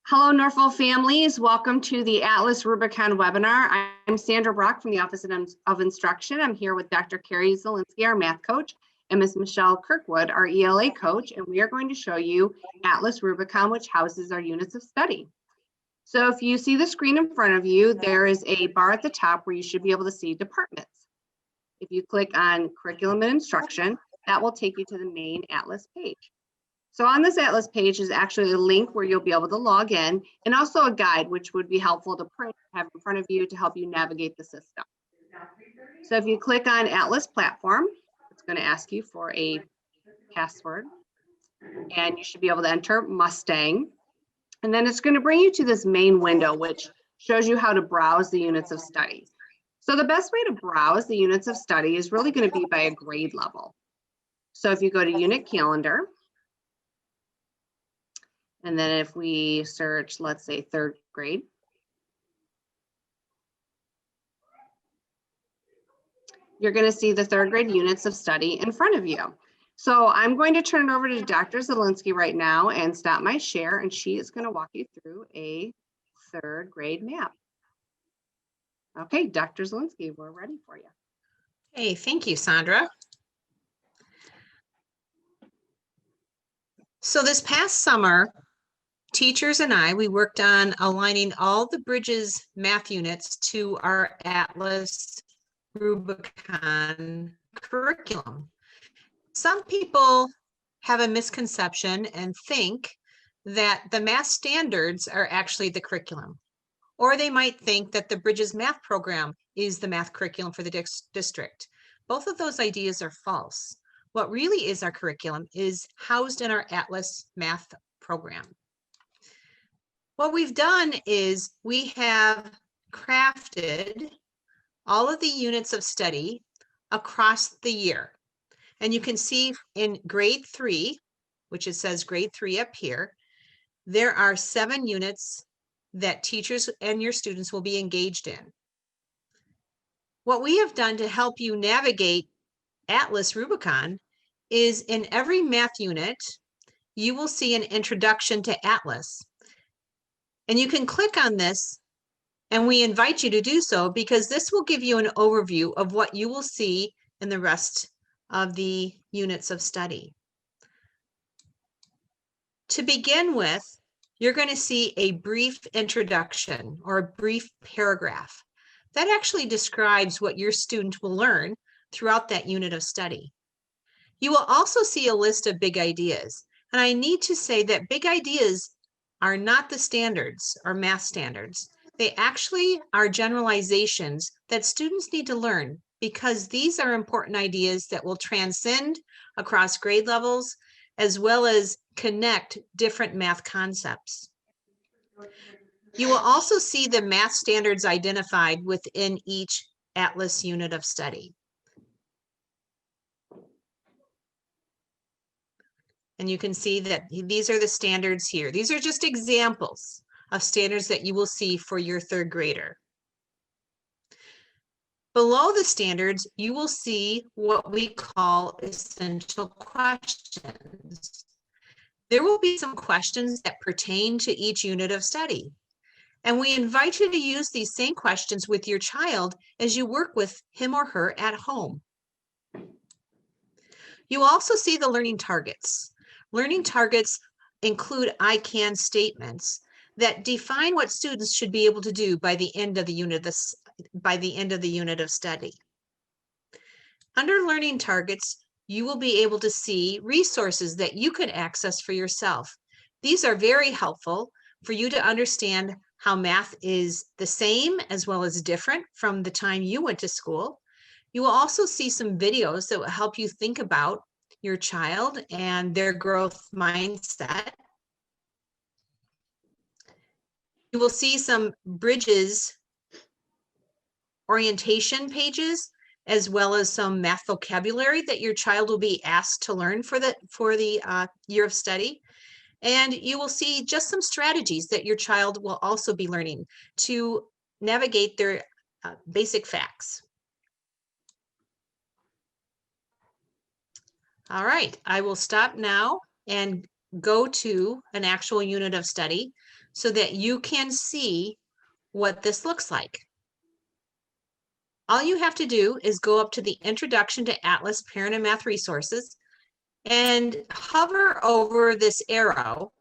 Hello, Northville families. Welcome to the Atlas Rubicon webinar. I'm Sandra Brock from the Office of Instruction. I'm here with Dr. Carrie Zielinski, our math coach, and Ms. Michelle Kirkwood, our ELA coach, and we are going to show you Atlas Rubicon, which houses our units of study. So if you see the screen in front of you, there is a bar at the top where you should be able to see departments. If you click on curriculum and instruction, that will take you to the main Atlas page. So on this Atlas page is actually a link where you'll be able to log in, and also a guide, which would be helpful to print, have in front of you to help you navigate the system. So if you click on Atlas platform, it's going to ask you for a password, and you should be able to enter Mustang. And then it's going to bring you to this main window, which shows you how to browse the units of study. So the best way to browse the units of study is really going to be by a grade level. So if you go to unit calendar, and then if we search, let's say, third grade, you're going to see the third grade units of study in front of you. So I'm going to turn it over to Dr. Zielinski right now and stop my share, and she is going to walk you through a third grade map. Okay, Dr. Zielinski, we're ready for you. Hey, thank you, Sandra. So this past summer, teachers and we worked on aligning all the Bridges math units to our Atlas Rubicon curriculum. Some people have a misconception and think that the math standards are actually the curriculum, or they might think that the Bridges math program is the math curriculum for the district. Both of those ideas are false. What really is our curriculum is housed in our Atlas math program. What we've done is we have crafted all of the units of study across the year. And you can see in grade 3, which it says grade 3 up here, there are 7 units that teachers and your students will be engaged in. What we have done to help you navigate Atlas Rubicon is in every math unit, you will see an introduction to Atlas. And you can click on this, and we invite you to do so because this will give you an overview of what you will see in the rest of the units of study. To begin with, you're going to see a brief introduction or a brief paragraph that actually describes what your student will learn throughout that unit of study. You will also see a list of big ideas. And I need to say that big ideas are not the standards or math standards. They actually are generalizations that students need to learn because these are important ideas that will transcend across grade levels as well as connect different math concepts. You will also see the math standards identified within each Atlas unit of study. And you can see that these are the standards here. These are just examples of standards that you will see for your third grader. Below the standards, you will see what we call essential questions. There will be some questions that pertain to each unit of study. And we invite you to use these same questions with your child as you work with him or her at home. You also see the learning targets. Learning targets include I can statements that define what students should be able to do by the end of the unit of study. Under learning targets, you will be able to see resources that you can access for yourself. These are very helpful for you to understand how math is the same as well as different from the time you went to school. You will also see some videos that will help you think about your child and their growth mindset. You will see some Bridges orientation pages, as well as some math vocabulary that your child will be asked to learn for the year of study. And you will see just some strategies that your child will also be learning to navigate their basic facts. All right, I will stop now and go to an actual unit of study. so that you can see what this looks like. All you have to do is go up to the Introduction to Atlas Parent and Math Resources and hover over this arrow,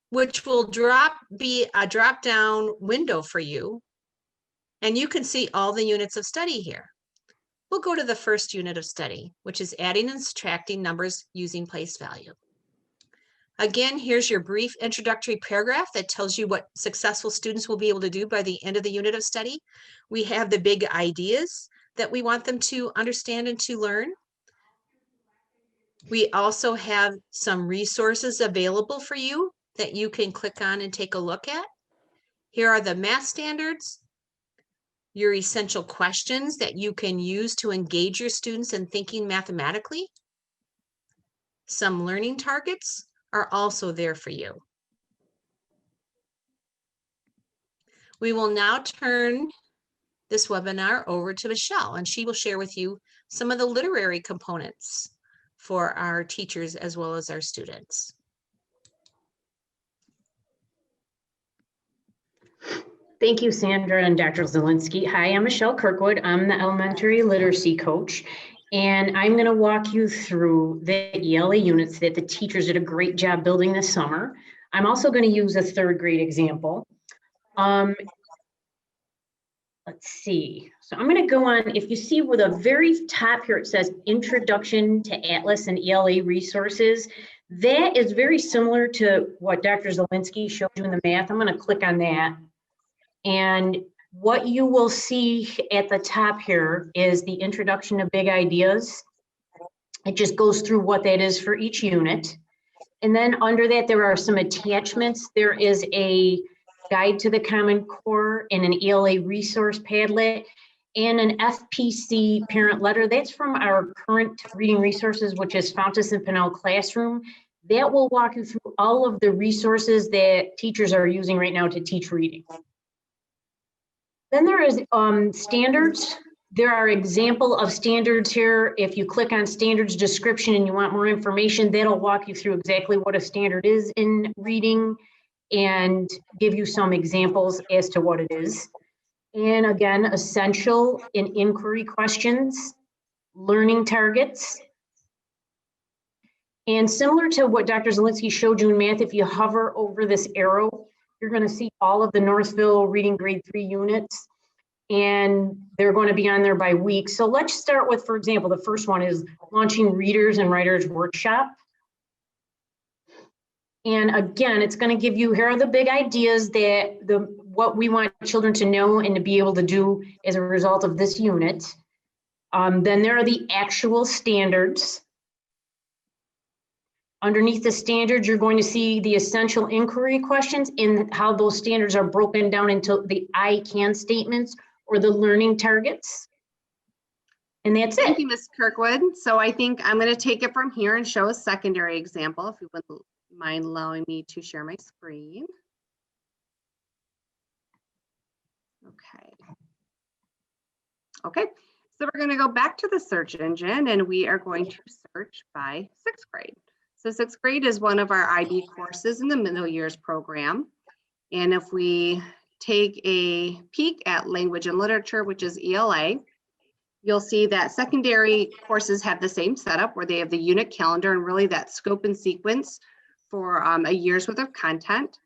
which will be a drop-down window for you. And you can see all the units of study here. We'll go to the first unit of study, which is adding and subtracting numbers using place value. Again, here's your brief introductory paragraph that tells you what successful students will be able to do by the end of the unit of study. We have the big ideas that we want them to understand and to learn. We also have some resources available for you that you can click on and take a look at. Here are the math standards, your essential questions that you can use to engage your students in thinking mathematically. Some learning targets are also there for you. We will now turn this webinar over to Michelle, and she will share with you some of the literary components for our teachers as well as our students. Thank you, Sandra and Dr. Zielinski. Hi, I'm Michelle Kirkwood. I'm the elementary literacy coach, and I'm going to walk you through the ELA units that the teachers did a great job building this summer. I'm also going to use a third grade example. Let's see. So I'm going to go on, if you see with the very top here, it says Introduction to Atlas and ELA Resources. That is very similar to what Dr. Zielinski showed you in the math. I'm going to click on that. And what you will see at the top here is the Introduction to Big Ideas. It just goes through what that is for each unit. And then under that, there are some attachments. There is a Guide to the Common Core and an ELA resource Padlet and an FPC parent letter. That's from our current reading resources, which is Fountas and Pinnell Classroom. That will walk you through all of the resources that teachers are using right now to teach reading. Then there is standards. There are example of standards here. If you click on standards description and you want more information, that'll walk you through exactly what a standard is in reading and give you some examples as to what it is. And again, essential and inquiry questions, learning targets. And similar to what Dr. Zielinski showed you in math, if you hover over this arrow, you're going to see all of the Northville Reading Grade 3 units, and they're going to be on there by week. So let's start with, for example, the first one is Launching Readers and Writers Workshop. And again, it's going to give you, here are the big ideas that what we want children to know and to be able to do as a result of this unit. Then there are the actual standards. Underneath the standards, you're going to see the essential inquiry questions and how those standards are broken down into the I can statements or the learning targets. And that's it. Thank you, Ms. Kirkwood. So I think I'm going to take it from here and show a secondary example, if you wouldn't mind allowing me to share my screen. Okay, so we're going to go back to the search engine and we are going to search by 6th grade. So 6th grade is one of our IB courses in the middle years program. And if we take a peek at language and literature, which is ELA, you'll see that secondary courses have the same setup where they have the unit calendar and really that scope and sequence for a year's worth of content.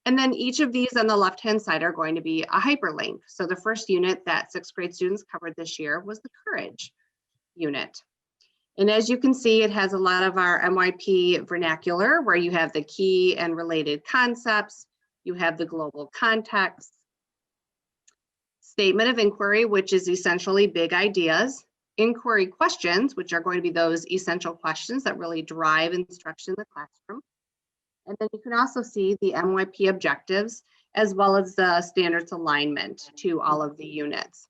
And then each of these on the left-hand side are going to be a hyperlink. So the first unit that 6th grade students covered this year was the Courage unit. And as you can see, it has a lot of our MYP vernacular where you have the key and related concepts, you have the global context, statement of inquiry, which is essentially big ideas, inquiry questions, which are going to be those essential questions that really drive instruction in the classroom. And then you can also see the MYP objectives as well as the standards alignment to all of the units.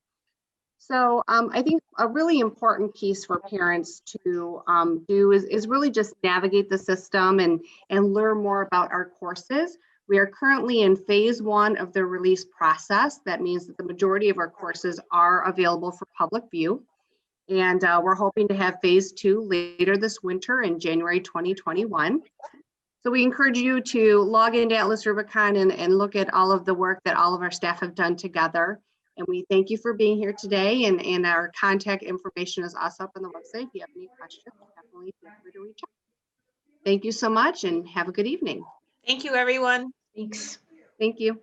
So I think a really important piece for parents to do is really just navigate the system and learn more about our courses. We are currently in phase 1 of the release process. That means that the majority of our courses are available for public view. And we're hoping to have phase 2 later this winter in January 2021. So we encourage you to log into Atlas Rubicon and look at all of the work that all of our staff have done together. And we thank you for being here today, and our contact information is also up on the website. If you have any questions, definitely feel free to reach out. Thank you so much and have a good evening. Thank you, everyone. Thanks. Thank you.